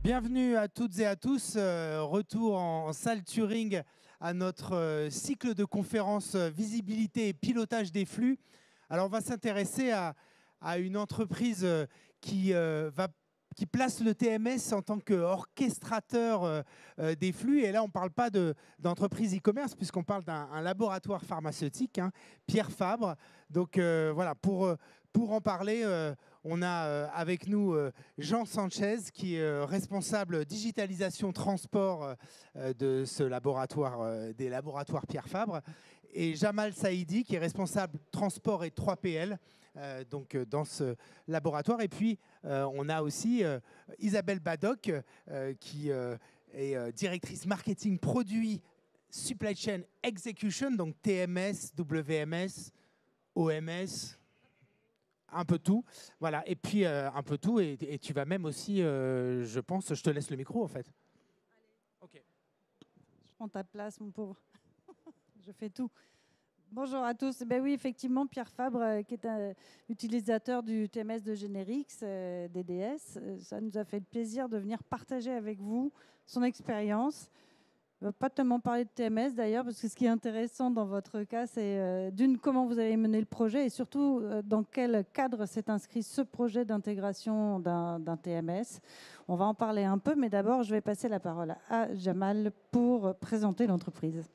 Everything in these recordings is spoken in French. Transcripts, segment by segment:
Bienvenue à toutes et à tous. Retour en salle Turing à notre cycle de conférences visibilité et pilotage des flux. Alors, on va s'intéresser à une entreprise qui place le TMS en tant qu'orchestrateur des flux. Et là, on ne parle pas d'entreprise e-commerce, puisqu'on parle d'un laboratoire pharmaceutique, hein, Pierre Fabre. Donc voilà, pour en parler, on a avec nous Jean Sanchez, qui est responsable digitalisation transport de ce laboratoire, des laboratoires Pierre Fabre, et Jamal Saïdi, qui est responsable transport et 3PL dans ce laboratoire. Et puis, on a aussi Isabelle Badoc, qui est directrice marketing produit supply chain execution, donc TMS, WMS, OMS, un peu tout. Voilà, et puis un peu tout. Et tu vas même aussi, je pense, je te laisse le micro en fait. Ok. Je prends ta place, mon pauvre. Je fais tout. Bonjour à tous. Ben oui, effectivement, Pierre Fabre, qui est un utilisateur du TMS de Generix, DDS, ça nous a fait le plaisir de venir partager avec vous son expérience. On ne va pas tellement parler de TMS d'ailleurs, parce que ce qui est intéressant dans votre cas, c'est d'une, comment vous avez mené le projet et surtout dans quel cadre s'est inscrit ce projet d'intégration d'un TMS. On va en parler un peu, mais d'abord, je vais passer la parole à Jamal pour présenter l'entreprise.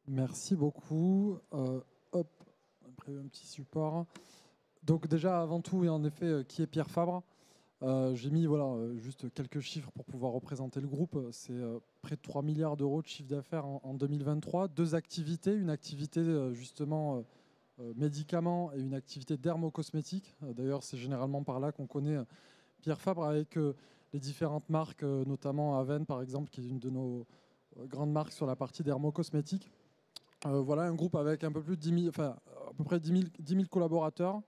Merci beaucoup. Hop, après un petit support. Donc déjà, avant tout, et en effet, qui est Pierre Fabre? J'ai mis juste quelques chiffres pour pouvoir représenter le groupe. C'est près de 3 milliards d'euros de chiffre d'affaires en 2023. Deux activités, une activité justement médicaments et une activité dermocosmétique. D'ailleurs, c'est généralement par là qu'on connaît Pierre Fabre avec les différentes marques, notamment Aven par exemple, qui est une de nos grandes marques sur la partie dermocosmétique. Voilà un groupe avec un peu plus de 10 000, enfin, à peu près 10 000 collaborateurs.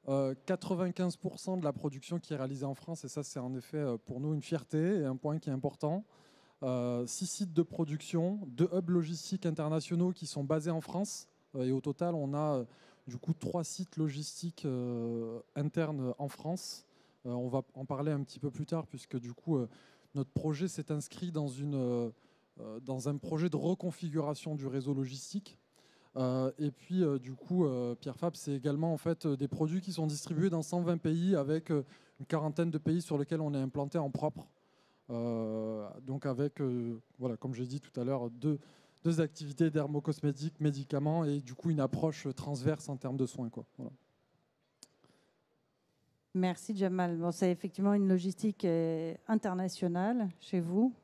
95% de la production qui est réalisée en France, et ça c'est en effet pour nous une fierté et un point qui est important. 6 sites de production, 2 hubs logistiques internationaux qui sont basés en France, et au total on a du coup 3 sites logistiques internes en France. On va en parler un petit peu plus tard, puisque du coup notre projet s'est inscrit dans un projet de reconfiguration du réseau logistique. Et puis, du coup, Pierre Fabre, c'est également en fait, des produits qui sont distribués dans 120 pays avec une quarantaine de pays sur lesquels on est implanté en propre. Donc avec, voilà, comme j'ai dit tout à l'heure, deux activités dermocosmétiques, médicaments et du coup une approche transverse en termes de soins, quoi. Voilà. Merci Jamal. Bon, c'est effectivement une logistique internationale chez vous,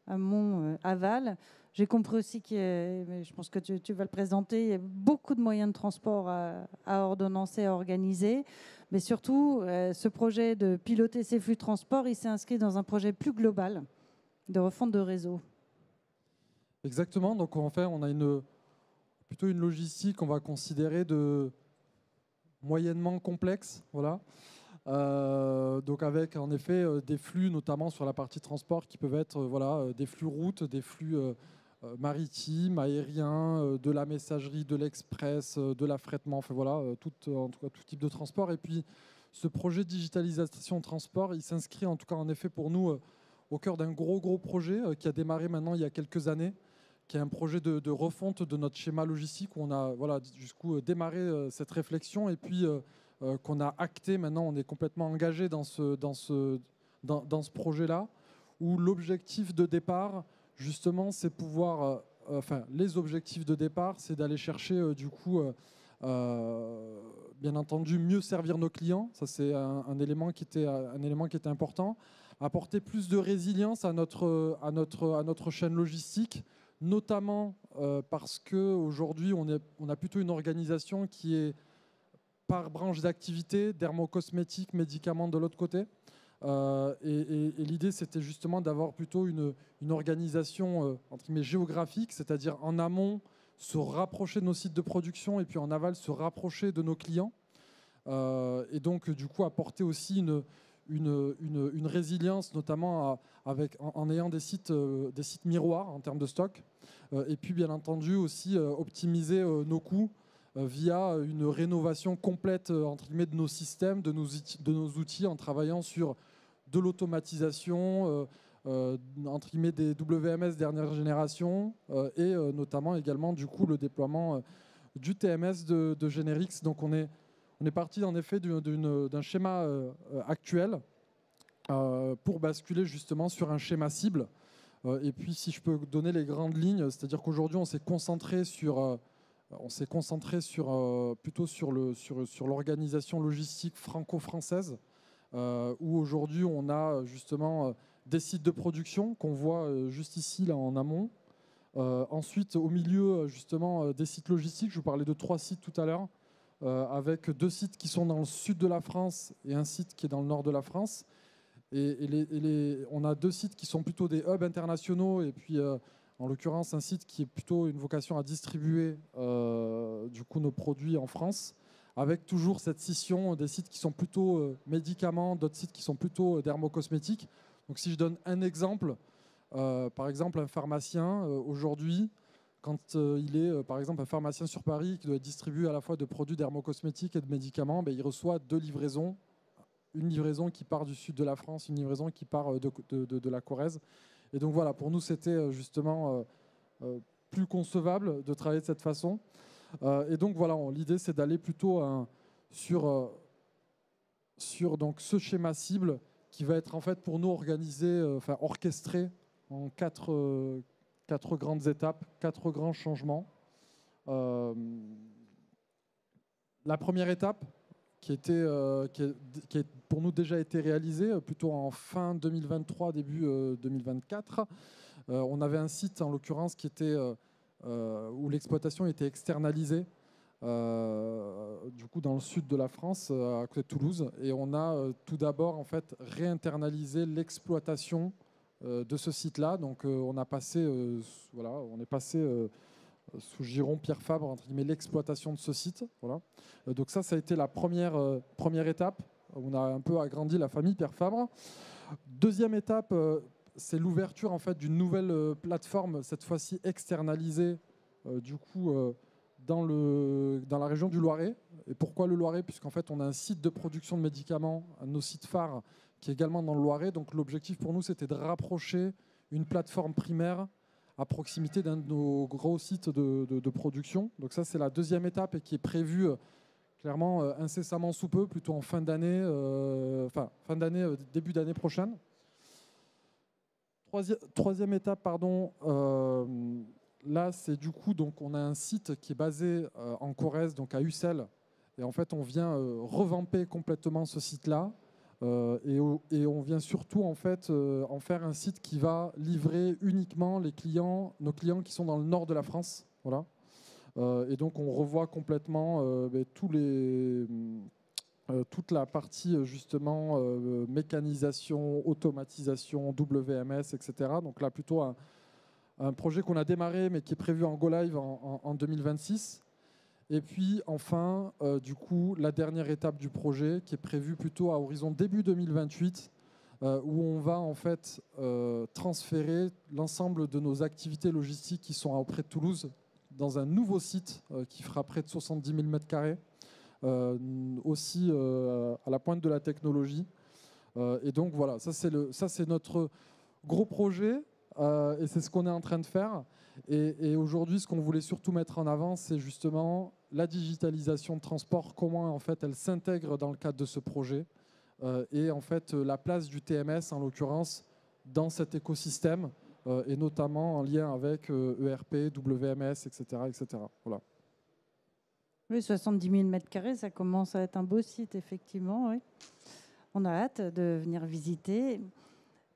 amont, aval. J'ai compris aussi mais je pense que tu vas le présenter, il y a beaucoup de moyens de transport à ordonnancer, à organiser. Mais surtout, ce projet de piloter ces flux de transport, il s'est inscrit dans un projet plus global de refonte de réseau. Exactement. Donc en fait, on a plutôt une logistique qu'on va considérer de moyennement complexe. Voilà. Donc avec en effet des flux, notamment sur la partie transport, qui peuvent être des flux routes, des flux maritimes, aériens, de la messagerie, de l'express, de l'affrètement, enfin voilà, en tout cas tout type de transport. Et puis ce projet de digitalisation transport, il s'inscrit en tout cas en effet pour nous au cœur d'un gros projet qui a démarré maintenant il y a quelques années, qui est un projet de refonte de notre schéma logistique où on a jusqu'où démarré cette réflexion et puis qu'on a acté. Maintenant, on est complètement engagé dans ce projet-là, où l'objectif de départ, justement, c'est pouvoir... les objectifs de départ, c'est d'aller chercher, bien entendu, mieux servir nos clients. Ça, c'est un élément qui était important. Apporter plus de résilience à notre chaîne logistique, notamment parce qu'aujourd'hui, on a plutôt une organisation qui est par branche d'activité, dermocosmétique, médicaments de l'autre côté. Et l'idée, c'était justement d'avoir plutôt une organisation entre guillemets géographique, c'est-à-dire en amont, se rapprocher de nos sites de production et puis en aval, se rapprocher de nos clients. Et donc, du coup, apporter aussi une résilience, notamment en ayant des sites miroirs en termes de stock. Et puis, bien entendu, aussi optimiser nos coûts via une rénovation complète entre guillemets, de nos systèmes, de nos outils, en travaillant sur de l'automatisation, entre guillemets des WMS dernière génération, et notamment également du coup le déploiement du TMS de Generix. Donc on est parti en effet d'un schéma actuel pour basculer justement sur un schéma cible. Et puis si je peux donner les grandes lignes, c'est-à-dire qu'aujourd'hui on s'est concentré plutôt sur l'organisation logistique franco-française, où aujourd'hui on a justement des sites de production qu'on voit juste ici là en amont. Ensuite, au milieu justement des sites logistiques, je vous parlais de 3 sites tout à l'heure, avec 2 sites qui sont dans le sud de la France et un site qui est dans le nord de la France. On a 2 sites qui sont plutôt des hubs internationaux, et puis en l'occurrence un site qui est plutôt une vocation à distribuer du coup nos produits en France, avec toujours cette scission des sites qui sont plutôt médicaments, d'autres sites qui sont plutôt dermocosmétiques. Donc si je donne un exemple, par exemple un pharmacien aujourd'hui, quand il est par exemple un pharmacien sur Paris qui doit distribuer à la fois de produits dermocosmétiques et de médicaments, il reçoit 2 livraisons. Une livraison qui part du sud de la France, une livraison qui part de la Corrèze. Et donc voilà, pour nous, c'était justement plus concevable de travailler de cette façon. Et donc voilà, l'idée, c'est d'aller plutôt sur donc, ce schéma cible qui va être en fait pour nous orchestré en 4 grandes étapes, 4 grands changements. La première étape, qui a pour nous déjà été réalisé plutôt en fin 2023, début 2024. On avait un site en l'occurrence qui était où l'exploitation était externalisée, du coup dans le sud de la France, à côté de Toulouse, et on a tout d'abord en fait réinternalisé l'exploitation de ce site-là. Donc on est passé sous giron Pierre Fabre, entre guillemets, l'exploitation de ce site. Voilà. Donc ça a été la première étape. On a un peu agrandi la famille Pierre Fabre. Deuxième étape, c'est l'ouverture en fait d'une nouvelle plateforme, cette fois-ci externalisée, du coup dans la région du Loiret. Et pourquoi le Loiret? Puisqu'en fait on a un site de production de médicaments, un de nos sites phares, qui est également dans le Loiret. Donc l'objectif pour nous, c'était de rapprocher une plateforme primaire à proximité d'un de nos gros sites de production. Donc ça, c'est la deuxième étape et qui est prévue clairement incessamment sous peu, plutôt en fin d'année, début d'année prochaine. Troisième étape, pardon. Là, c'est du coup, donc, on a un site qui est basé en Corrèze, donc à Ussel. Et en fait, on vient revamper complètement ce site-là. Et on vient surtout en fait en faire un site qui va livrer uniquement nos clients qui sont dans le nord de la France. Voilà. Et donc on revoit complètement toute la partie justement mécanisation, automatisation, WMS, etc. Donc là plutôt un projet qu'on a démarré mais qui est prévu en go live en 2026. Et puis enfin, du coup, la dernière étape du projet qui est prévue plutôt à horizon début 2028, où on va en fait transférer l'ensemble de nos activités logistiques qui sont auprès de Toulouse dans un nouveau site qui fera près de 70 000 m², aussi à la pointe de la technologie. Et donc voilà, ça c'est notre gros projet et c'est ce qu'on est en train de faire. Et aujourd'hui, ce qu'on voulait surtout mettre en avant, c'est justement la digitalisation de transport, comment en fait elle s'intègre dans le cadre de ce projet, et en fait la place du TMS en l'occurrence dans cet écosystème, et notamment en lien avec ERP, WMS, etc., etc. Voilà. Oui, 70 000 m², ça commence à être un beau site, effectivement. Oui. On a hâte de venir visiter.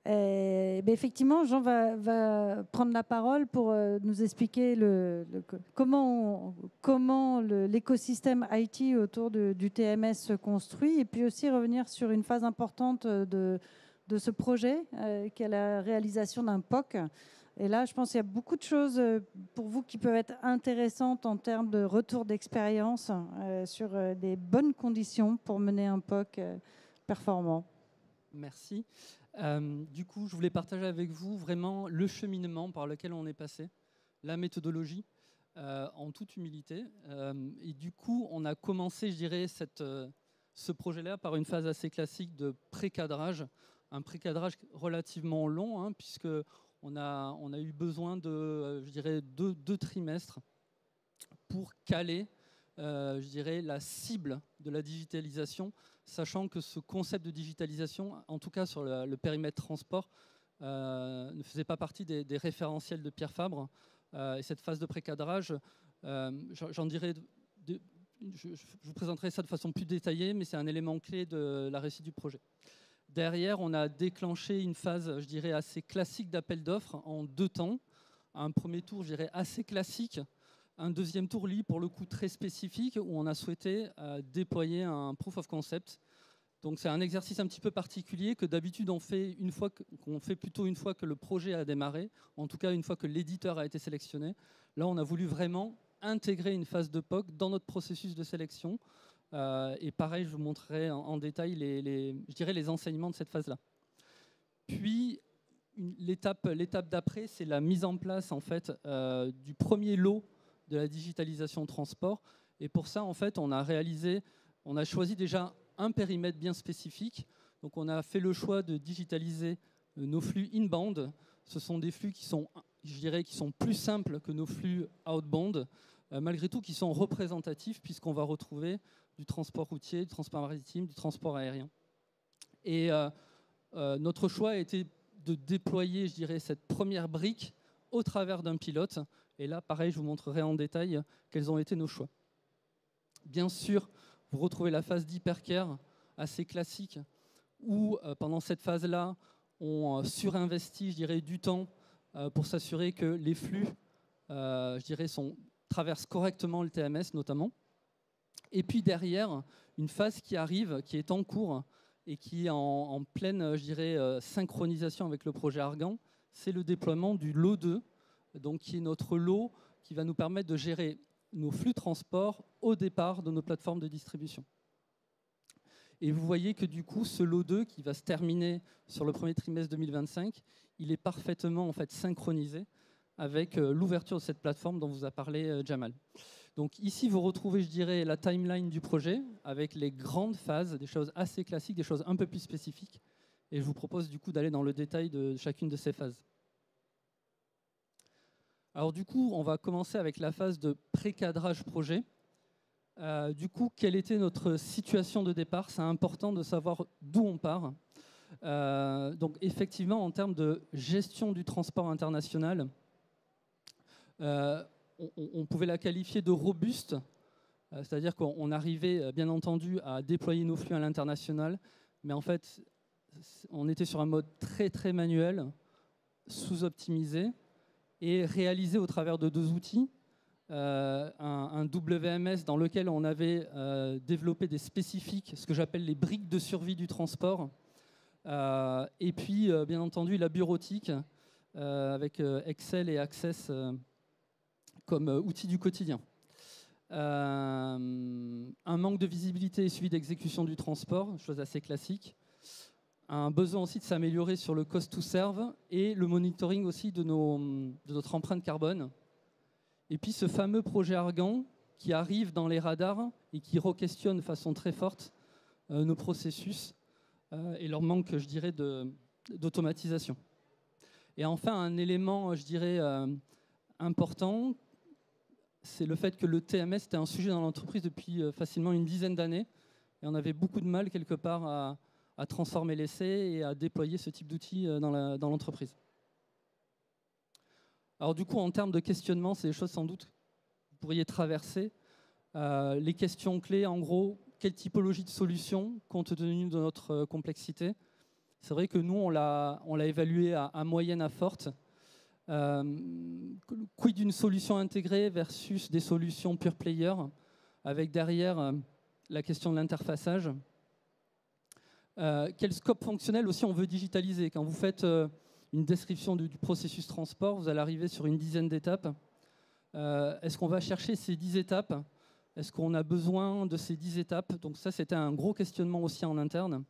Effectivement, Jean va prendre la parole pour nous expliquer comment l'écosystème IT autour du TMS se construit, et puis aussi revenir sur une phase importante de ce projet, qui est la réalisation d'un POC. Et là, je pense qu'il y a beaucoup de choses pour vous qui peuvent être intéressantes en termes de retour d'expérience sur des bonnes conditions pour mener un POC performant. Merci. Du coup, je voulais partager avec vous vraiment le cheminement par lequel on est passé, la méthodologie, en toute humilité. Et du coup, on a commencé, je dirais, ce projet-là par une phase assez classique de pré-cadrage un pré-cadrage relativement long, hein, puisqu'on a eu besoin de, je dirais, deux trimestres pour caler, je dirais, la cible de la digitalisation, sachant que ce concept de digitalisation, en tout cas sur le périmètre transport, ne faisait pas partie des référentiels de Pierre Fabre. Et cette phase de pré-cadrage, j'en dirais, je vous présenterai ça de façon plus détaillée, mais c'est un élément clé de la réussite du projet. Derrière, on a déclenché une phase, je dirais, assez classique d'appel d'offres en 2 temps. Un premier tour, je dirais, assez classique. Un deuxième tour, lui, pour le coup, très spécifique, où on a souhaité déployer un proof of concept. Donc c'est un exercice un petit peu particulier que d'habitude on fait plutôt une fois que le projet a démarré, en tout cas une fois que l'éditeur a été sélectionné. Là, on a voulu vraiment intégrer une phase de POC dans notre processus de sélection. Et pareil, je vous montrerai en détail je dirais les enseignements de cette phase-là. Puis l'étape d'après, c'est la mise en place en fait du premier lot de la digitalisation transport. Et pour ça, en fait, on a choisi déjà un périmètre bien spécifique. Donc on a fait le choix de digitaliser nos flux inbound. Ce sont des flux qui sont, je dirais, qui sont plus simples que nos flux outbound, malgré tout qui sont représentatifs puisqu'on va retrouver du transport routier, du transport maritime, du transport aérien. Et notre choix a été de déployer, je dirais, cette première brique au travers d'un pilote. Et là, pareil, je vous montrerai en détail quels ont été nos choix. Bien sûr, vous retrouvez la phase d'hypercare assez classique où, pendant cette phase-là, on surinvestit, je dirais, du temps pour s'assurer que les flux, je dirais, traversent correctement le TMS notamment. Et puis derrière, une phase qui arrive, qui est en cours et qui est en pleine, je dirais, synchronisation avec le projet Argan, c'est le déploiement du lot 2, donc qui est notre lot qui va nous permettre de gérer nos flux transport au départ de nos plateformes de distribution. Et vous voyez que du coup, ce lot 2 qui va se terminer sur le premier trimestre 2025, il est parfaitement en fait synchronisé avec l'ouverture de cette plateforme dont vous a parlé Jamal. Donc ici, vous retrouvez, je dirais, la timeline du projet avec les grandes phases, des choses assez classiques, des choses un peu plus spécifiques. Et je vous propose du coup d'aller dans le détail de chacune de ces phases. Alors du coup, on va commencer avec la phase de pré-cadrage projet. Du coup, quelle était notre situation de départ? C'est important de savoir d'où on part. Donc effectivement, en termes de gestion du transport international, on pouvait la qualifier de robuste, c'est-à-dire qu'on arrivait bien entendu à déployer nos flux à l'international, mais en fait, on était sur un mode très très manuel, sous-optimisé, et réalisé au travers de 2 outils. Un WMS dans lequel on avait développé des spécifiques, ce que j'appelle les briques de survie du transport, et puis bien entendu la bureautique avec Excel et Access comme outil du quotidien. Un manque de visibilité et suivi d'exécution du transport, chose assez classique. Un besoin aussi de s'améliorer sur le cost to serve et le monitoring aussi de notre empreinte carbone. Et puis ce fameux projet Argan qui arrive dans les radars et qui re-questionne de façon très forte nos processus et leur manque, je dirais, d'automatisation. Et enfin, un élément, je dirais, important, c'est le fait que le TMS était un sujet dans l'entreprise depuis facilement une dizaine d'années. Et on avait beaucoup de mal, quelque part, à transformer l'essai et à déployer ce type d'outils dans l'entreprise. Alors du coup, en termes de questionnement, c'est des choses sans doute que vous pourriez traverser. Les questions clés, en gros, quelle typologie de solution, compte tenu de notre complexité? C'est vrai que nous, on l'a évalué à moyenne à forte. Quid d'une solution intégrée versus des solutions pure player, avec derrière la question de l'interfaçage. Quel scope fonctionnel aussi on veut digitaliser? Quand vous faites une description du processus transport, vous allez arriver sur une dizaine d'étapes. Est-ce qu'on va chercher ces 10 étapes? Est-ce qu'on a besoin de ces 10 étapes? Donc ça, c'était un gros questionnement aussi en interne.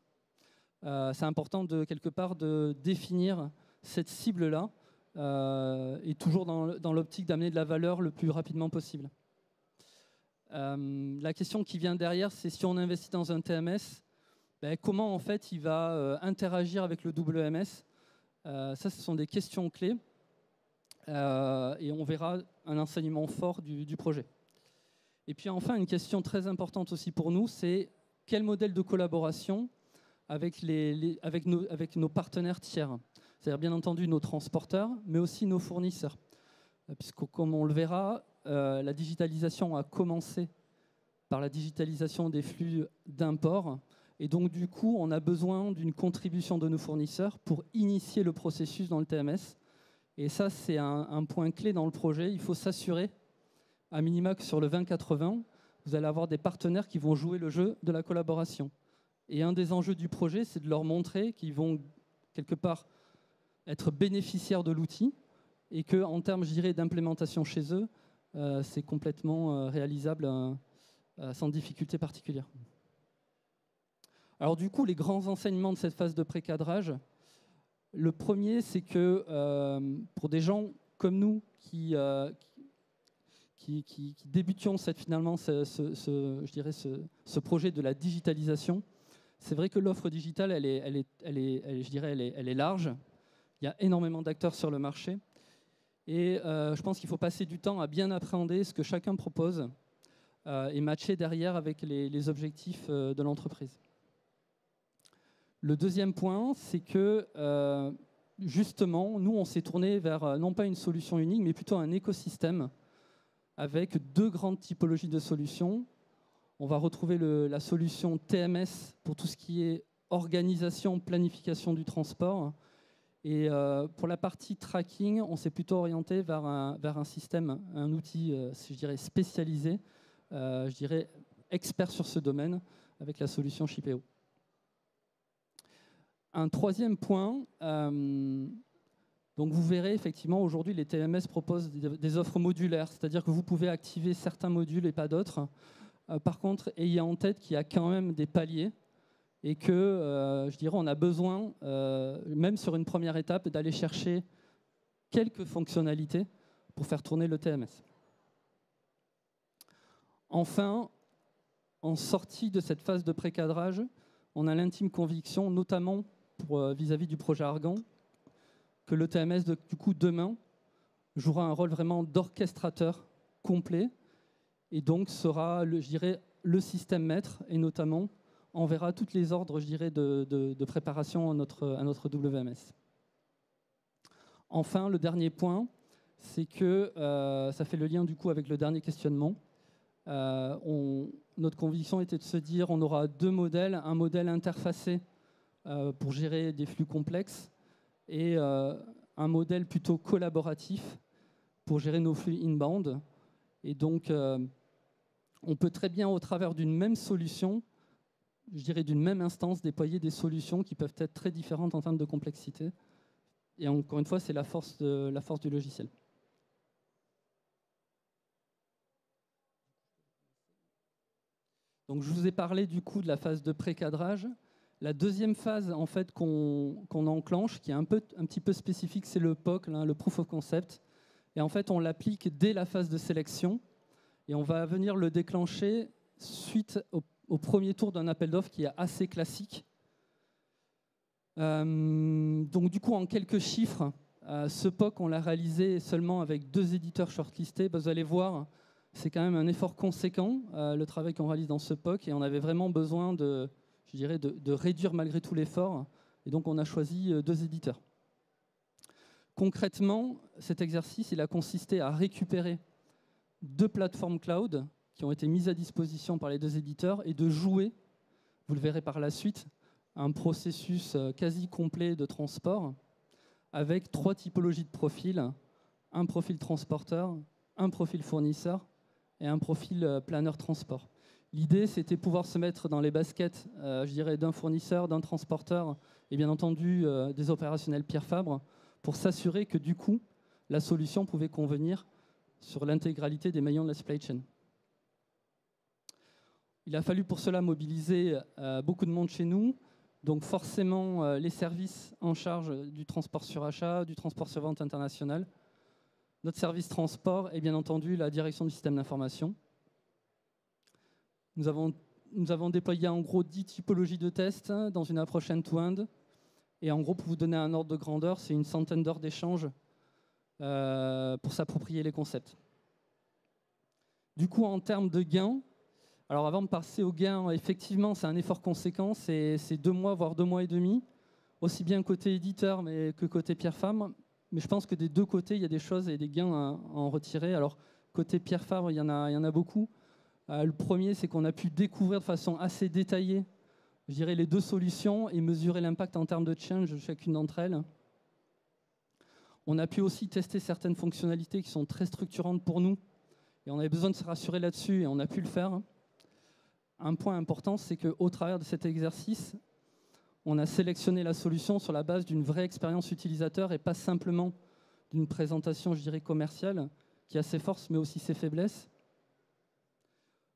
C'est important quelque part de définir cette cible-là et toujours dans l'optique d'amener de la valeur le plus rapidement possible. La question qui vient derrière, c'est si on investit dans un TMS, comment en fait il va interagir avec le WMS. Ça, ce sont des questions clés. Et on verra un enseignement fort du projet. Et puis enfin, une question très importante aussi pour nous, c'est quel modèle de collaboration avec nos partenaires tiers. C'est-à-dire bien entendu nos transporteurs, mais aussi nos fournisseurs. Puisque comme on le verra, la digitalisation a commencé par la digitalisation des flux d'import. Et donc du coup, on a besoin d'une contribution de nos fournisseurs pour initier le processus dans le TMS. Et ça, c'est un point clé dans le projet. Il faut s'assurer, à minima, que sur le 2080, vous allez avoir des partenaires qui vont jouer le jeu de la collaboration. Et un des enjeux du projet, c'est de leur montrer qu'ils vont, quelque part, être bénéficiaires de l'outil et qu'en termes, je dirais, d'implémentation chez eux, c'est complètement réalisable sans difficulté particulière. Alors du coup, les grands enseignements de cette phase de pré-cadrage, le premier, c'est que pour des gens comme nous qui débutions finalement ce projet de la digitalisation, c'est vrai que l'offre digitale, elle est large. Il y a énormément d'acteurs sur le marché. Et je pense qu'il faut passer du temps à bien appréhender ce que chacun propose et matcher derrière avec les objectifs de l'entreprise. Le deuxième point, c'est que justement, nous, on s'est tourné vers non pas une solution unique, mais plutôt un écosystème avec deux grandes typologies de solutions. On va retrouver la solution TMS pour tout ce qui est organisation, planification du transport. Et pour la partie tracking, on s'est plutôt orienté vers un système, un outil, je dirais, spécialisé, je dirais expert sur ce domaine, avec la solution Shipeo. Un troisième point, donc vous verrez effectivement aujourd'hui les TMS proposent des offres modulaires, c'est-à-dire que vous pouvez activer certains modules et pas d'autres. Par contre, ayez en tête qu'il y a quand même des paliers et que, je dirais, on a besoin, même sur une première étape, d'aller chercher quelques fonctionnalités pour faire tourner le TMS. Enfin, en sortie de cette phase de pré-cadrage, on a l'intime conviction, notamment vis-à-vis du projet Argan, que le TMS, du coup, demain, jouera un rôle vraiment d'orchestrateur complet et donc sera, je dirais, le système maître et notamment enverra tous les ordres, je dirais, de préparation à notre WMS. Enfin, le dernier point, c'est que ça fait le lien du coup avec le dernier questionnement. Notre conviction était de se dire on aura deux modèles, un modèle interfacé pour gérer des flux complexes et un modèle plutôt collaboratif pour gérer nos flux inbound. Et donc, on peut très bien, au travers d'une même solution, je dirais d'une même instance, déployer des solutions qui peuvent être très différentes en termes de complexité. Et encore une fois, c'est la force du logiciel. Donc, je vous ai parlé du coup de la phase de pré-cadrage. La deuxième phase en fait, qu'on enclenche, qui est un petit peu spécifique, c'est le POC, le Proof of Concept. Et en fait, on l'applique dès la phase de sélection. Et on va venir le déclencher suite au premier tour d'un appel d'offres qui est assez classique. Donc du coup, en quelques chiffres, ce POC, on l'a réalisé seulement avec 2 éditeurs shortlistés. Vous allez voir, c'est quand même un effort conséquent, le travail qu'on réalise dans ce POC. Et on avait vraiment besoin de réduire malgré tout l'effort. Et donc, on a choisi 2 éditeurs. Concrètement, cet exercice, il a consisté à récupérer 2 plateformes cloud qui ont été mises à disposition par les 2 éditeurs et de jouer, vous le verrez par la suite, un processus quasi complet de transport avec 3 typologies de profils, un profil transporteur, un profil fournisseur et un profil planeur transport. L'idée, c'était pouvoir se mettre dans les baskets, je dirais, d'un fournisseur, d'un transporteur et bien entendu des opérationnels Pierre Fabre pour s'assurer que du coup, la solution pouvait convenir sur l'intégralité des maillons de la supply chain. Il a fallu pour cela mobiliser beaucoup de monde chez nous, donc forcément les services en charge du transport sur achat, du transport sur vente internationale, notre service transport et bien entendu la direction du système d'information. Nous avons nous avons déployé en gros 10 typologies de tests dans une approche end-to-end. Et en gros, pour vous donner un ordre de grandeur, c'est une centaine d'heures d'échange pour s'approprier les concepts. Du coup, en termes de gains, alors avant de passer aux gains, effectivement, c'est un effort conséquent, c'est 2 mois, voire 2 mois et demi, aussi bien côté éditeur que côté Pierre Fabre. Mais je pense que des deux côtés, il y a des choses et des gains à en retirer. Alors, côté Pierre Fabre, il y en a beaucoup. Le premier, c'est qu'on a pu découvrir de façon assez détaillée, je dirais, les 2 solutions et mesurer l'impact en termes de change de chacune d'entre elles. On a pu aussi tester certaines fonctionnalités qui sont très structurantes pour nous. Et on avait besoin de se rassurer là-dessus et on a pu le faire. Un point important, c'est qu'au travers de cet exercice, on a sélectionné la solution sur la base d'une vraie expérience utilisateur et pas simplement d'une présentation, je dirais, commerciale, qui a ses forces mais aussi ses faiblesses.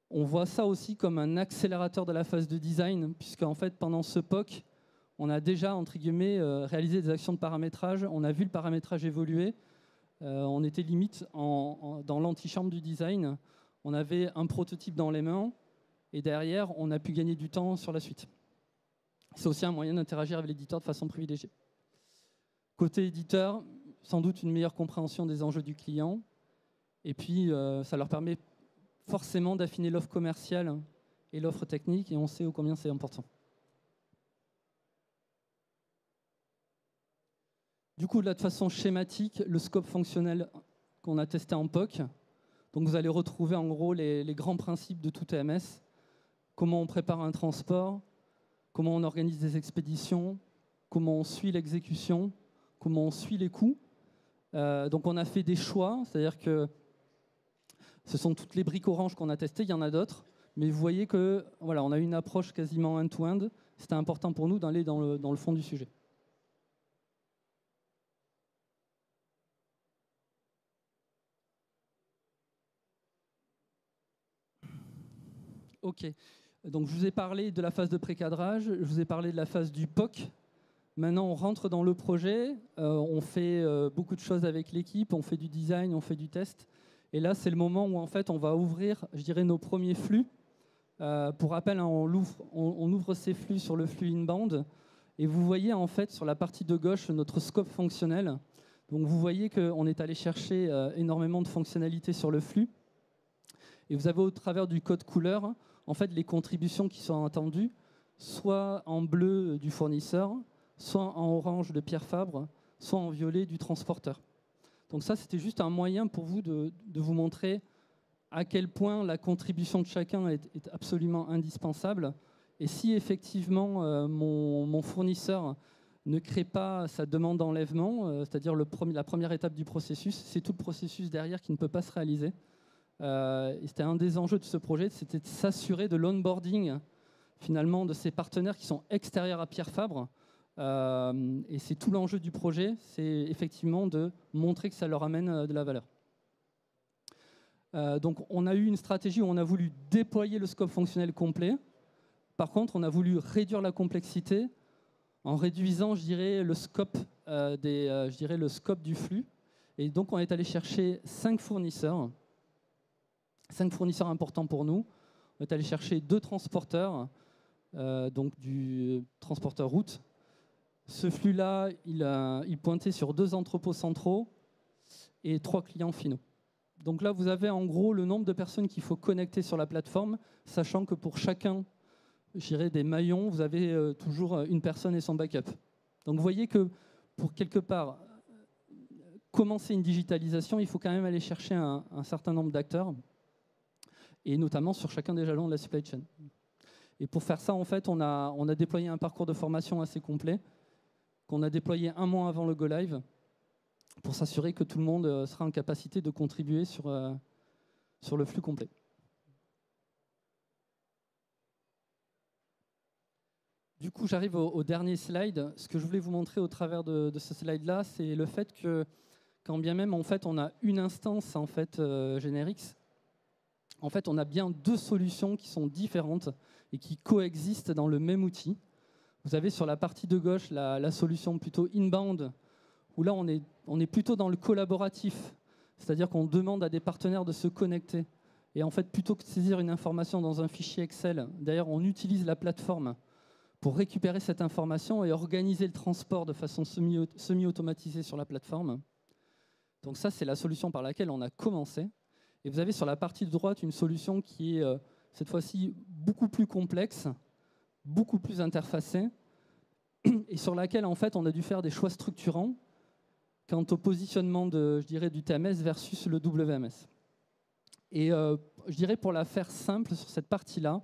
On voit ça aussi comme un accélérateur de la phase de design, puisqu'en fait, pendant ce POC, on a déjà, entre guillemets, réalisé des actions de paramétrage, on a vu le paramétrage évoluer, on était limite dans l'antichambre du design, on avait un prototype dans les mains, et derrière, on a pu gagner du temps sur la suite. C'est aussi un moyen d'interagir avec l'éditeur de façon privilégiée. Côté éditeur, sans doute une meilleure compréhension des enjeux du client, et puis ça leur permet forcément d'affiner l'offre commerciale et l'offre technique, et on sait combien c'est important. Du coup, là, de façon schématique, le scope fonctionnel qu'on a testé en POC. Donc, vous allez retrouver en gros les grands principes de tout TMS. Comment on prépare un transport, comment on organise des expéditions, comment on suit l'exécution, comment on suit les coûts. Donc, on a fait des choix, c'est-à-dire que ce sont toutes les briques oranges qu'on a testées, il y en a d'autres, mais vous voyez que voilà, on a une approche quasiment end-to-end. C'était important pour nous d'aller dans le fond du sujet. Ok, donc je vous ai parlé de la phase de pré-cadrage, je vous ai parlé de la phase du POC. Maintenant, on rentre dans le projet, on fait beaucoup de choses avec l'équipe, on fait du design, on fait du test. Et là, c'est le moment où en fait, on va ouvrir, je dirais, nos premiers flux. Pour rappel, hein, on ouvre ces flux sur le flux inbound. Et vous voyez en fait sur la partie de gauche notre scope fonctionnel. Donc vous voyez qu'on est allé chercher énormément de fonctionnalités sur le flux. Et vous avez au travers du code couleur, en fait, les contributions qui sont attendues, soit en bleu du fournisseur, soit en orange de Pierre Fabre, soit en violet du transporteur. Donc ça, c'était juste un moyen pour vous de vous montrer à quel point la contribution de chacun est absolument indispensable. Et si effectivement mon fournisseur ne crée pas sa demande d'enlèvement, c'est-à-dire la première étape du processus, c'est tout le processus derrière qui ne peut pas se réaliser. Et c'était un des enjeux de ce projet, c'était de s'assurer de l'onboarding finalement de ces partenaires qui sont extérieurs à Pierre Fabre. Et c'est tout l'enjeu du projet, c'est effectivement de montrer que ça leur amène de la valeur. Donc on a eu une stratégie où on a voulu déployer le scope fonctionnel complet. Par contre, on a voulu réduire la complexité en réduisant, je dirais, le scope, le scope du flux. Et donc on est allé chercher 5 fournisseurs importants pour nous. On est allé chercher 2 transporteurs, donc du transporteur route. Ce flux-là, il pointait sur 2 entrepôts centraux et 3 clients finaux. Donc là, vous avez en gros le nombre de personnes qu'il faut connecter sur la plateforme, sachant que pour chacun, je dirais, des maillons, vous avez toujours une personne et son backup. Donc vous voyez que pour quelque part commencer une digitalisation, il faut quand même aller chercher un certain nombre d'acteurs, et notamment sur chacun des jalons de la supply chain. Et pour faire ça, en fait, on a déployé un parcours de formation assez complet, qu'on a déployé 1 mois avant le Go Live, pour s'assurer que tout le monde sera en capacité de contribuer sur le flux complet. Du coup, j'arrive au dernier slide. Ce que je voulais vous montrer au travers de ce slide-là, c'est le fait que, quand bien même en fait, on a une instance en fait, GeneRx, en fait, on a bien 2 solutions qui sont différentes et qui coexistent dans le même outil. Vous avez sur la partie de gauche la solution plutôt inbound, où là, on est plutôt dans le collaboratif, c'est-à-dire qu'on demande à des partenaires de se connecter Et en fait, plutôt que de saisir une information dans un fichier Excel, d'ailleurs, on utilise la plateforme pour récupérer cette information et organiser le transport de façon semi-automatisée sur la plateforme. Donc ça, c'est la solution par laquelle on a commencé. Et vous avez sur la partie de droite une solution qui est, cette fois-ci, beaucoup plus complexe, beaucoup plus interfacée, et sur laquelle, en fait, on a dû faire des choix structurants quant au positionnement du TMS versus le WMS. Et je dirais, pour la faire simple, sur cette partie-là,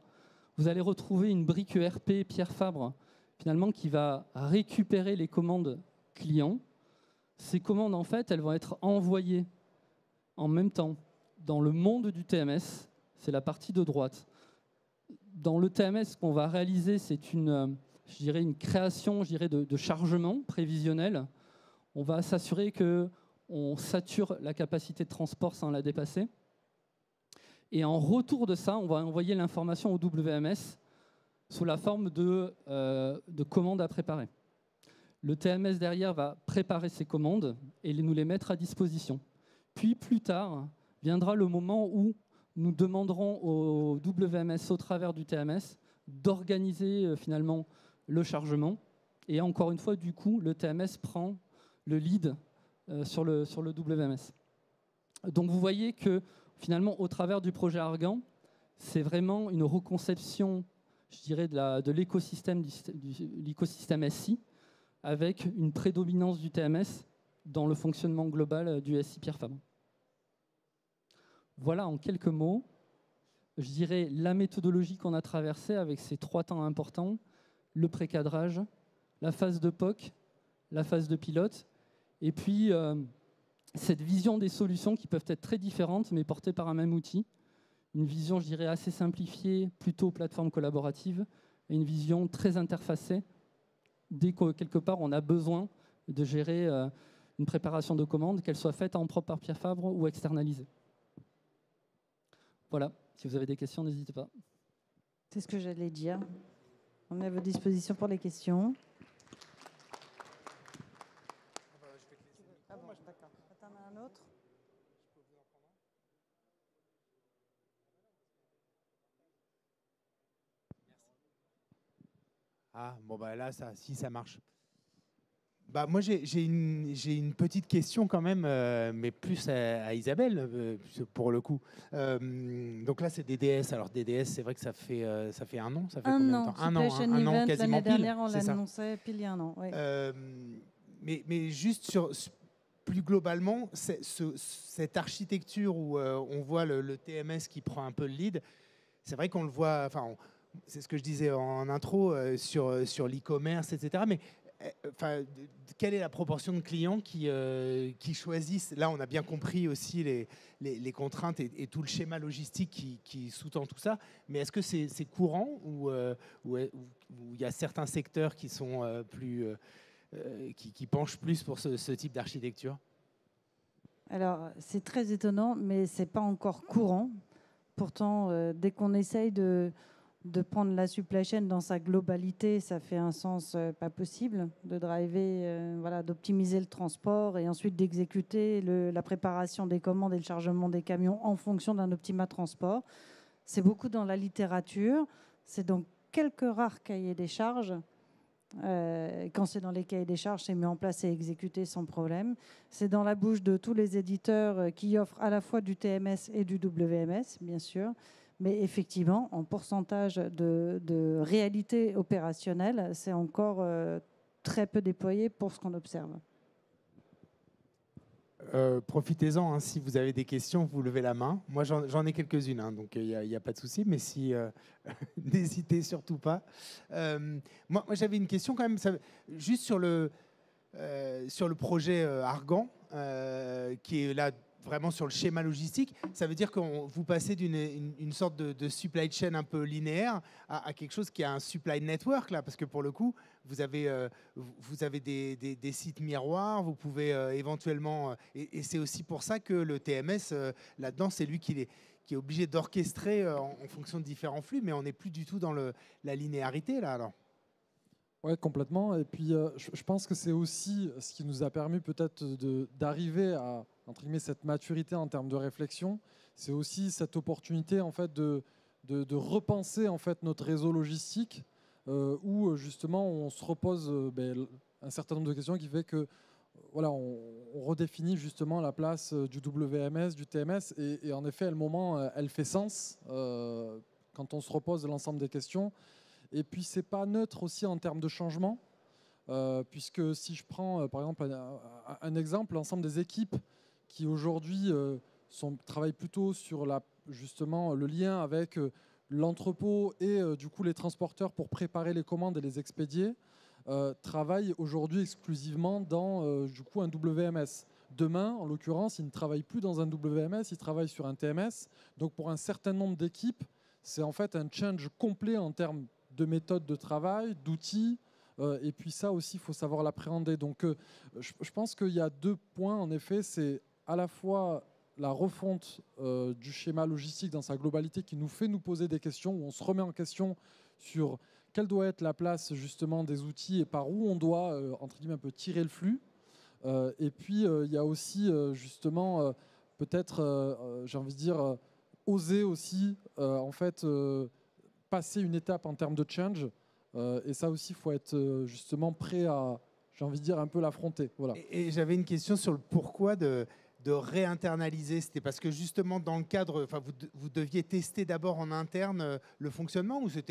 vous allez retrouver une brique ERP Pierre Fabre, finalement, qui va récupérer les commandes clients. Ces commandes, en fait, elles vont être envoyées en même temps dans le monde du TMS, c'est la partie de droite. Dans le TMS, ce qu'on va réaliser, c'est une création de chargement prévisionnel. On va s'assurer qu'on sature la capacité de transport sans la dépasser. Et en retour de ça, on va envoyer l'information au WMS sous la forme de commandes à préparer. Le TMS derrière va préparer ces commandes et nous les mettre à disposition. Puis plus tard, viendra le moment où nous demanderons au WMS, au travers du TMS, d'organiser finalement le chargement. Et encore une fois, du coup, le TMS prend le lead sur le WMS. Donc vous voyez que finalement, au travers du projet Argan, c'est vraiment une reconception, je dirais, de l'écosystème SI, avec une prédominance du TMS dans le fonctionnement global du SI Pierre Fabre. Voilà en quelques mots, je dirais, la méthodologie qu'on a traversée avec ces 3 temps importants, le pré-cadrage, la phase de POC, la phase de pilote, et puis cette vision des solutions qui peuvent être très différentes, mais portées par un même outil. Une vision, je dirais, assez simplifiée, plutôt plateforme collaborative, et une vision très interfacée, dès que quelque part on a besoin de gérer une préparation de commande, qu'elle soit faite en propre par Pierre Fabre ou externalisée. Voilà, si vous avez des questions, n'hésitez pas. C'est ce que j'allais dire. On est à votre disposition pour les questions. Ah bon, d'accord. T'en as un autre ? Ah, bon, bah là, si ça marche. Bah, moi, j'ai une petite question quand même, mais plus à Isabelle, pour le coup. Donc là, c'est DDS. Alors, DDS, c'est vrai que ça fait 1 an. Ça fait combien de temps ? Un an, quasiment pile. L'année dernière, on l'annonçait pile il y a 1 an. Oui. Mais juste plus globalement, cette architecture où on voit le TMS qui prend un peu le lead, c'est vrai qu'on le voit, c'est ce que je disais en intro sur l'e-commerce, etc. Mais quelle est la proportion de clients qui choisissent? Là, on a bien compris aussi les contraintes et tout le schéma logistique qui sous-tend tout ça. Mais est-ce que c'est courant ou il y a certains secteurs qui sont qui penchent plus pour ce type d'architecture? Alors, c'est très étonnant, mais ce n'est pas encore courant. Pourtant, dès qu'on essaye de prendre la supply chain dans sa globalité, ça fait un sens pas possible de driver, d'optimiser le transport et ensuite d'exécuter la préparation des commandes et le chargement des camions en fonction d'un optima transport. C'est beaucoup dans la littérature, c'est dans quelques rares cahiers des charges. Quand c'est dans les cahiers des charges, c'est mis en place et exécuté sans problème. C'est dans la bouche de tous les éditeurs qui offrent à la fois du TMS et du WMS, bien sûr. Mais effectivement, en pourcentage de réalité opérationnelle, c'est encore très peu déployé pour ce qu'on observe. Profitez-en, hein, si vous avez des questions, vous levez la main. Moi, j'en ai quelques-unes, hein, donc il n'y a pas de souci, mais si n'hésitez surtout pas. Moi j'avais une question quand même, juste sur le projet Argan, qui est là vraiment sur le schéma logistique. Ça veut dire que vous passez d'une sorte de supply chain un peu linéaire à quelque chose qui a un supply network, là, parce que pour le coup, vous avez des sites miroirs, vous pouvez éventuellement... et c'est aussi pour ça que le TMS, là-dedans, c'est lui qui est obligé d'orchestrer en fonction de différents flux, mais on n'est plus du tout dans la linéarité, là, alors. Oui, complètement. Et puis, je pense que c'est aussi ce qui nous a permis peut-être d'arriver à, entre guillemets, cette maturité en termes de réflexion. C'est aussi cette opportunité en fait, de repenser en fait, notre réseau logistique où justement on se repose un certain nombre de questions qui fait que voilà, on redéfinit justement la place du WMS, du TMS. Et en effet, à le moment, elle fait sens quand on se repose l'ensemble des questions. Et puis, c'est pas neutre aussi en termes de changement, puisque si je prends par exemple un exemple, l'ensemble des équipes qui aujourd'hui travaillent plutôt sur justement le lien avec l'entrepôt et du coup les transporteurs pour préparer les commandes et les expédier, travaillent aujourd'hui exclusivement dans du coup un WMS. Demain, en l'occurrence, ils ne travaillent plus dans un WMS, ils travaillent sur un TMS. Donc pour un certain nombre d'équipes, c'est en fait un change complet en termes de méthode de travail, d'outils, et puis ça aussi, il faut savoir l'appréhender. Donc je pense qu'il y a 2 points, en effet, c'est à la fois la refonte du schéma logistique dans sa globalité qui nous fait nous poser des questions, où on se remet en question sur quelle doit être la place justement des outils et par où on doit, entre guillemets, un peu tirer le flux. Et puis il y a aussi justement peut-être, j'ai envie de dire, oser aussi en fait passer une étape en termes de change. Et ça aussi, il faut être justement prêt à, j'ai envie de dire, un peu l'affronter. Voilà. Et j'avais une question sur le pourquoi de réinternaliser. C'était parce que justement, dans le cadre, vous deviez tester d'abord en interne le fonctionnement ou ça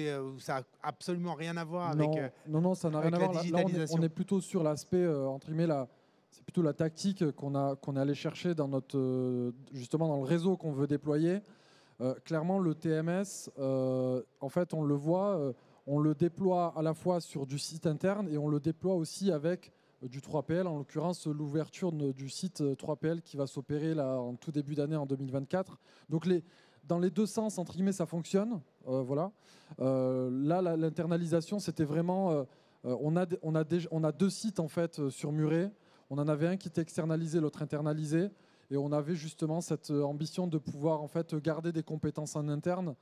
n'a absolument rien à voir avec non, ça n'a rien à voir. Là, on est plutôt sur l'aspect, entre guillemets, c'est plutôt la tactique qu'on est allé chercher dans justement dans le réseau qu'on veut déployer. Clairement, le TMS, en fait, on le voit, on le déploie à la fois sur du site interne et on le déploie aussi avec du 3PL, en l'occurrence l'ouverture du site 3PL qui va s'opérer là en tout début d'année en 2024. Donc dans les 2 sens, entre guillemets, ça fonctionne. Voilà. Là, l'internalisation, c'était vraiment... on a 2 sites en fait sur Muret. On en avait un qui était externalisé, l'autre internalisé. Et on avait justement cette ambition de pouvoir en fait garder des compétences en interne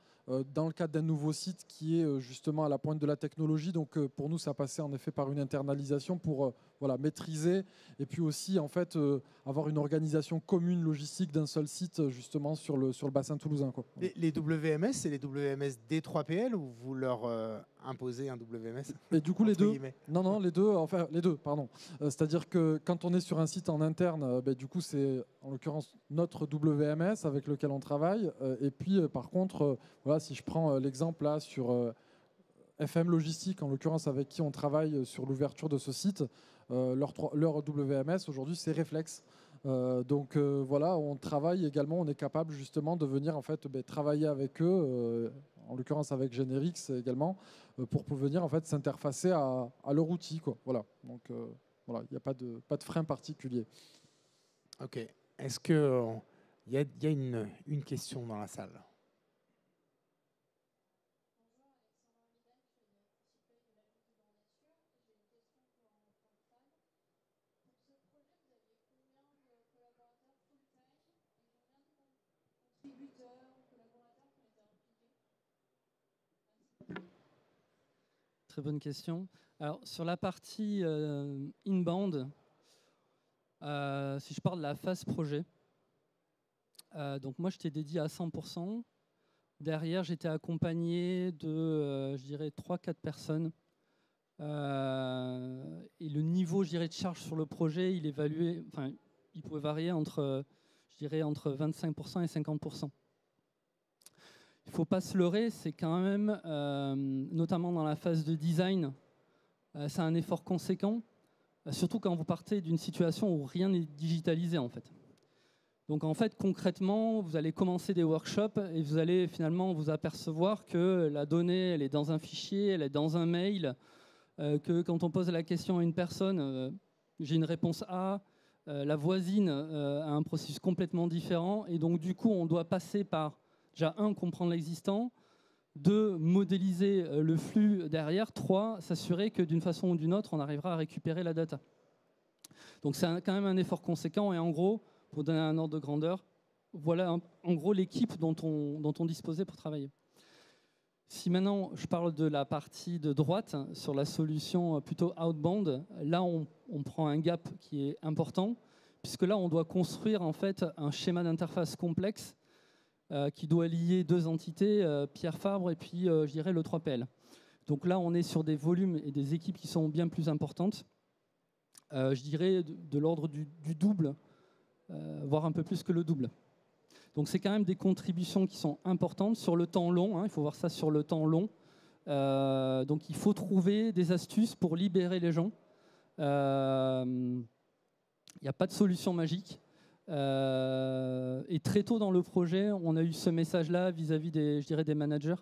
dans le cadre d'un nouveau site qui est justement à la pointe de la technologie. Donc pour nous, ça passait en effet par une internalisation pour voilà, maîtriser et puis aussi en fait avoir une organisation commune logistique d'un seul site justement sur le bassin toulousain, quoi. Les WMS, c'est les WMS D3PL ou vous leur imposez un WMS? Et du coup, les deux. Non, les deux. Enfin, les deux, pardon. C'est-à-dire que quand on est sur un site en interne, du coup, c'est en l'occurrence notre WMS avec lequel on travaille. Et puis, par contre, voilà, si je prends l'exemple là sur FM Logistique, en l'occurrence avec qui on travaille sur l'ouverture de ce site, leur WMS aujourd'hui, c'est Reflex. Donc voilà, on travaille également, on est capable justement de venir en fait travailler avec eux, en l'occurrence avec Generix également, pour venir en fait s'interfacer à leur outil, quoi. Voilà. Donc voilà, il n'y a pas de frein particulier. Ok. Est-ce que il y a une question dans la salle? Très bonne question. Alors, sur la partie inbound, si je parle de la phase projet, donc moi, j'étais dédié à 100%. Derrière, j'étais accompagné de, je dirais, 3-4 personnes. Et le niveau, je dirais, de charge sur le projet, il pouvait varier entre 25% et 50%. Il ne faut pas se leurrer, c'est quand même, notamment dans la phase de design, c'est un effort conséquent, surtout quand vous partez d'une situation où rien n'est digitalisé en fait. Donc en fait, concrètement, vous allez commencer des workshops et vous allez finalement vous apercevoir que la donnée, elle est dans un fichier, elle est dans un mail, que quand on pose la question à une personne, j'ai une réponse A, la voisine a un processus complètement différent et donc du coup, on doit passer par déjà, 1, comprendre l'existant, 2, modéliser le flux derrière, 3, s'assurer que d'une façon ou d'une autre, on arrivera à récupérer la data. Donc c'est quand même un effort conséquent et en gros, pour donner un ordre de grandeur, voilà en gros l'équipe dont on disposait pour travailler. Si maintenant je parle de la partie de droite, sur la solution plutôt outbound, là on prend un gap qui est important, puisque là on doit construire en fait un schéma d'interface complexe qui doit lier deux entités, Pierre Fabre et puis je dirais le 3PL. Donc là on est sur des volumes et des équipes qui sont bien plus importantes, je dirais de l'ordre du double, voire un peu plus que le double. Donc c'est quand même des contributions qui sont importantes sur le temps long, hein, il faut voir ça sur le temps long. Donc il faut trouver des astuces pour libérer les gens. Il n'y a pas de solution magique. Et très tôt dans le projet, on a eu ce message-là vis-à-vis des, je dirais, des managers,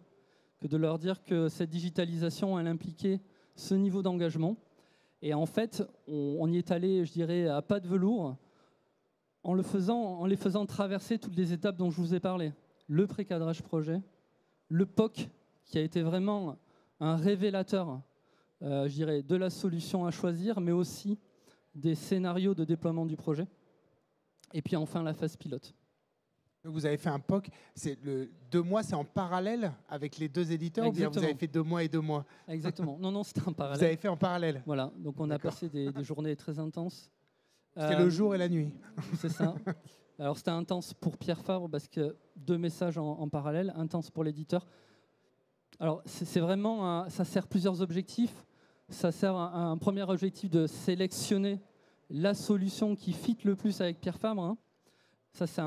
que de leur dire que cette digitalisation, elle impliquait ce niveau d'engagement. Et en fait, on y est allé, je dirais, à pas de velours, en les faisant traverser toutes les étapes dont je vous ai parlé. Le pré-cadrage projet, le POC, qui a été vraiment un révélateur, je dirais, de la solution à choisir, mais aussi des scénarios de déploiement du projet. Et puis enfin, la phase pilote. Vous avez fait un POC, 2 mois, c'est en parallèle avec les 2 éditeurs. Exactement. Ou bien vous avez fait 2 mois et 2 mois? Exactement. Non, c'était en parallèle. Vous avez fait en parallèle. Voilà, donc on a passé des journées très intenses. C'était le jour et la nuit. C'est ça. Alors c'était intense pour Pierre Fabre parce que 2 messages en parallèle, intense pour l'éditeur. Alors c'est vraiment, ça sert plusieurs objectifs. Ça sert à un premier objectif de sélectionner la solution qui fit le plus avec Pierre Fabre. Hein. Ça c'est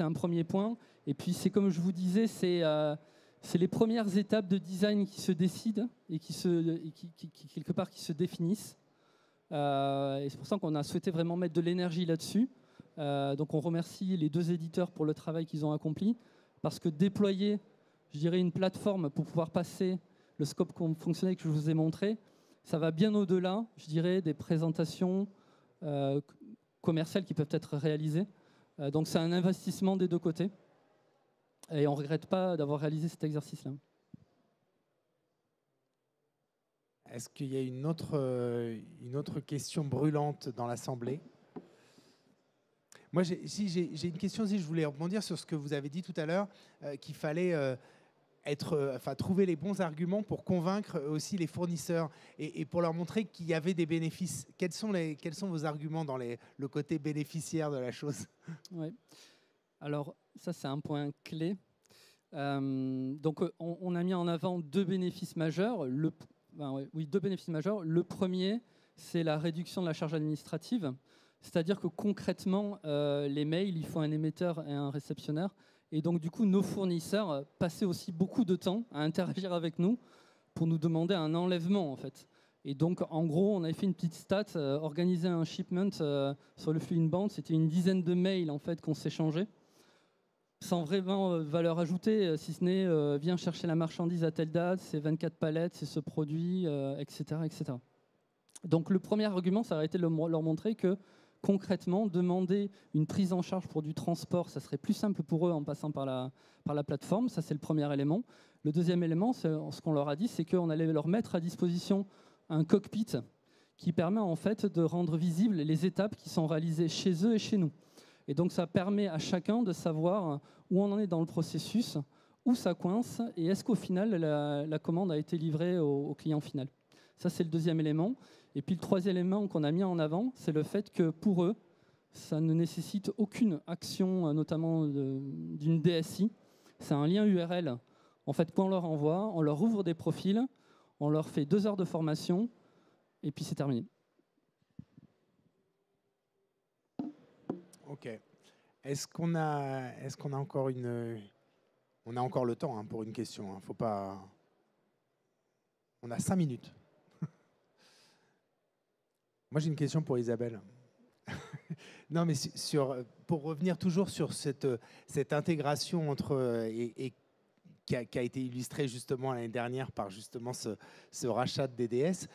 un premier point. Et puis c'est comme je vous disais, c'est les premières étapes de design qui se décident et qui quelque part qui se définissent. Et c'est pour ça qu'on a souhaité vraiment mettre de l'énergie là-dessus. Donc on remercie les 2 éditeurs pour le travail qu'ils ont accompli, parce que déployer, je dirais, une plateforme pour pouvoir passer le scope fonctionnel que je vous ai montré, ça va bien au-delà, je dirais, des présentations commerciales qui peuvent être réalisées. Donc c'est un investissement des 2 côtés. Et on ne regrette pas d'avoir réalisé cet exercice-là. Est-ce qu'il y a une autre question brûlante dans l'Assemblée? Moi, j'ai une question aussi. Je voulais rebondir sur ce que vous avez dit tout à l'heure, qu'il fallait trouver les bons arguments pour convaincre aussi les fournisseurs et pour leur montrer qu'il y avait des bénéfices. Quels sont vos arguments dans le côté bénéficiaire de la chose? Ouais. Alors, ça, c'est un point clé. Donc, on a mis en avant 2 bénéfices majeurs. 2 bénéfices majeurs. Le premier, c'est la réduction de la charge administrative. C'est-à-dire que concrètement, les mails, il faut un émetteur et un réceptionnaire. Et donc, du coup, nos fournisseurs passaient aussi beaucoup de temps à interagir avec nous pour nous demander un enlèvement, en fait. Et donc, en gros, on avait fait une petite stat, organiser un shipment sur le flux inbound, c'était une dizaine de mails, en fait, qu'on s'échangeait, sans vraiment valeur ajoutée, si ce n'est viens chercher la marchandise à telle date, c'est 24 palettes, c'est ce produit, etc., etc. Donc, le premier argument, ça aurait été de leur montrer que concrètement, demander une prise en charge pour du transport, ça serait plus simple pour eux en passant par la plateforme. Ça, c'est le premier élément. Le deuxième élément, ce qu'on leur a dit, c'est qu'on allait leur mettre à disposition un cockpit qui permet en fait de rendre visibles les étapes qui sont réalisées chez eux et chez nous. Et donc, ça permet à chacun de savoir où on en est dans le processus, où ça coince, et est-ce qu'au final, la commande a été livrée au client final. Ça, c'est le deuxième élément. Et puis le troisième élément qu'on a mis en avant, c'est le fait que pour eux, ça ne nécessite aucune action, notamment d'une DSI. C'est un lien URL. En fait, qu'on leur envoie, on leur ouvre des profils, on leur fait 2 heures de formation, et puis c'est terminé. Ok. Est-ce qu'on a encore on a encore le temps pour une question. Faut pas. On a 5 minutes. Moi, j'ai une question pour Isabelle. Non, mais pour revenir toujours sur cette intégration entre qui a été illustrée justement l'année dernière par justement ce rachat de DDS.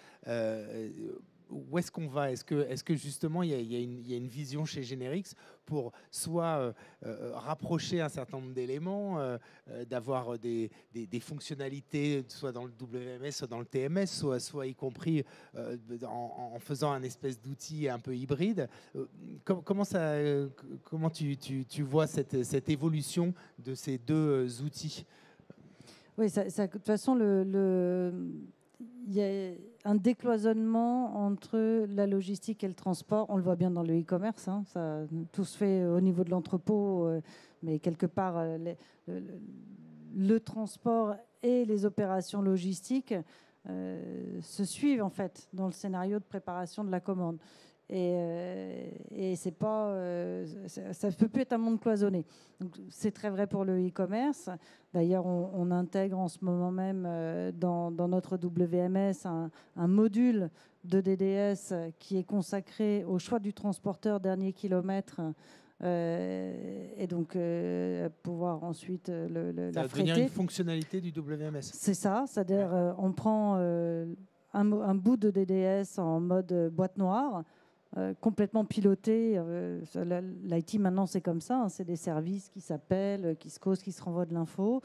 Où est-ce qu'on va? Est-ce que justement il y a une vision chez Generix pour soit rapprocher un certain nombre d'éléments, d'avoir des fonctionnalités soit dans le WMS, soit dans le TMS, soit y compris en faisant un espèce d'outil un peu hybride. Comment tu vois cette évolution de ces 2 outils? Oui, de toute façon, il y a un décloisonnement entre la logistique et le transport. On le voit bien dans le e-commerce. Hein, tout se fait au niveau de l'entrepôt, mais quelque part, le transport et les opérations logistiques se suivent en fait dans le scénario de préparation de la commande. Et c'est pas, ça ne peut plus être un monde cloisonné. C'est très vrai pour le e-commerce. D'ailleurs, on intègre en ce moment même dans notre WMS un module de DDS qui est consacré au choix du transporteur dernier kilomètre. Et donc pouvoir ensuite la fréter. Devenir une fonctionnalité du WMS. C'est ça, c'est-à-dire on prend un bout de DDS en mode boîte noire, complètement piloté. L'IT maintenant c'est comme ça, hein, c'est des services qui s'appellent, qui se causent, qui se renvoient de l'info.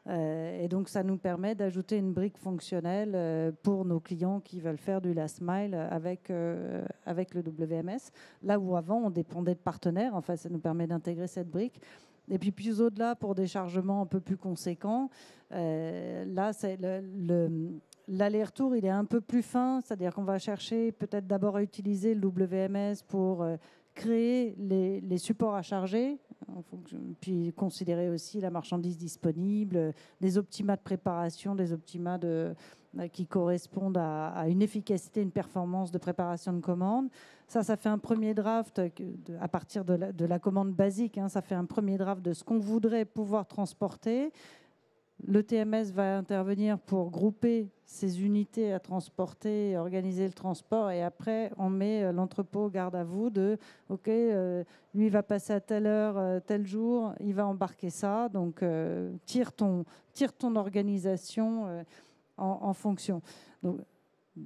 Et donc ça nous permet d'ajouter une brique fonctionnelle pour nos clients qui veulent faire du last mile avec le WMS. Là où avant on dépendait de partenaires, enfin ça nous permet d'intégrer cette brique. Et puis plus au-delà, pour des chargements un peu plus conséquents, là c'est l'aller-retour, il est un peu plus fin, c'est-à-dire qu'on va chercher peut-être d'abord à utiliser le WMS pour créer les supports à charger, puis considérer aussi la marchandise disponible, des optimas de préparation, des optimas qui correspondent à une efficacité, une performance de préparation de commande. Ça fait un premier draft à partir de la commande basique, hein, ça fait un premier draft de ce qu'on voudrait pouvoir transporter. Le TMS va intervenir pour grouper ces unités à transporter, organiser le transport, et après on met l'entrepôt garde à vous de OK, lui il va passer à telle heure, tel jour, il va embarquer ça, donc tire ton organisation en fonction. Donc,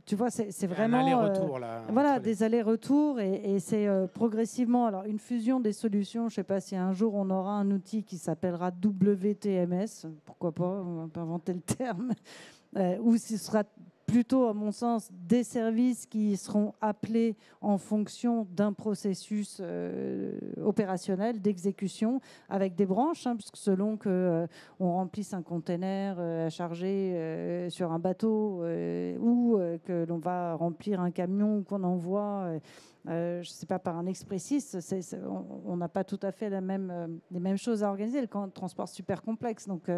tu vois, c'est vraiment aller-retour, là, voilà, des allers-retours et c'est progressivement alors une fusion des solutions. Je ne sais pas si un jour on aura un outil qui s'appellera WTMS, pourquoi pas, on peut inventer le terme, ou ce sera plutôt, à mon sens, des services qui seront appelés en fonction d'un processus opérationnel d'exécution avec des branches, hein, puisque selon qu'on remplisse un container à charger sur un bateau ou que l'on va remplir un camion ou qu'on envoie, je ne sais pas, par un expressiste, on n'a pas tout à fait les mêmes choses à organiser. Le transport super complexe, donc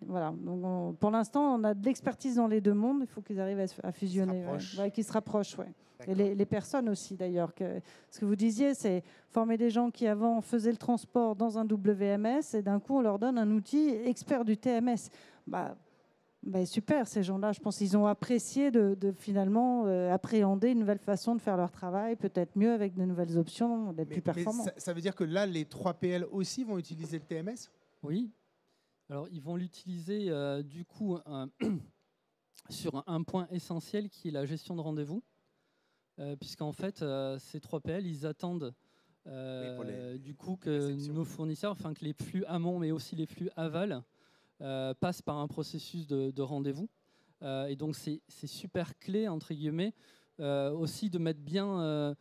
voilà. Donc pour l'instant, on a de l'expertise dans les deux mondes. Il faut qu'ils arrivent à fusionner, qu'ils se rapprochent. Ouais. Et les personnes aussi, d'ailleurs. Ce que vous disiez, c'est former des gens qui avant faisaient le transport dans un WMS et d'un coup, on leur donne un outil expert du TMS. Super, ces gens-là, je pense qu'ils ont apprécié de finalement appréhender une nouvelle façon de faire leur travail, peut-être mieux avec de nouvelles options, d'être plus performants. Ça veut dire que là, les 3PL aussi vont utiliser le TMS ? Oui. Alors, ils vont l'utiliser du coup sur un point essentiel qui est la gestion de rendez-vous, puisqu'en fait, ces 3PL, ils attendent du coup que nos fournisseurs, enfin que les flux amont, mais aussi les flux aval, passent par un processus de rendez-vous. Et donc, c'est super clé, entre guillemets, aussi de mettre bien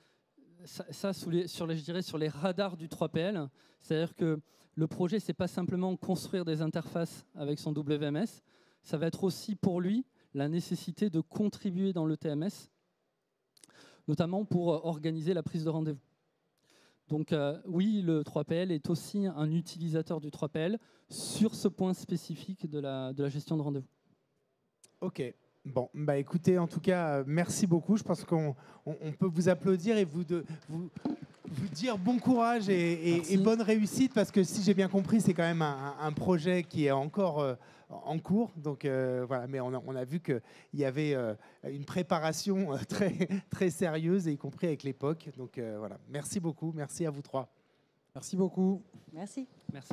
ça sur les radars du 3PL. C'est-à-dire que le projet, ce n'est pas simplement construire des interfaces avec son WMS, ça va être aussi pour lui la nécessité de contribuer dans le TMS, notamment pour organiser la prise de rendez-vous. Donc oui, le 3PL est aussi un utilisateur du 3PL sur ce point spécifique de la gestion de rendez-vous. Ok. Bon, écoutez, en tout cas, merci beaucoup. Je pense qu'on peut vous applaudir et vous dire bon courage et bonne réussite, parce que si j'ai bien compris, c'est quand même un projet qui est encore en cours. Donc voilà, mais on a vu qu'il y avait une préparation très, très sérieuse, y compris avec l'époque. Donc voilà, merci beaucoup, merci à vous trois. Merci beaucoup. Merci. Merci.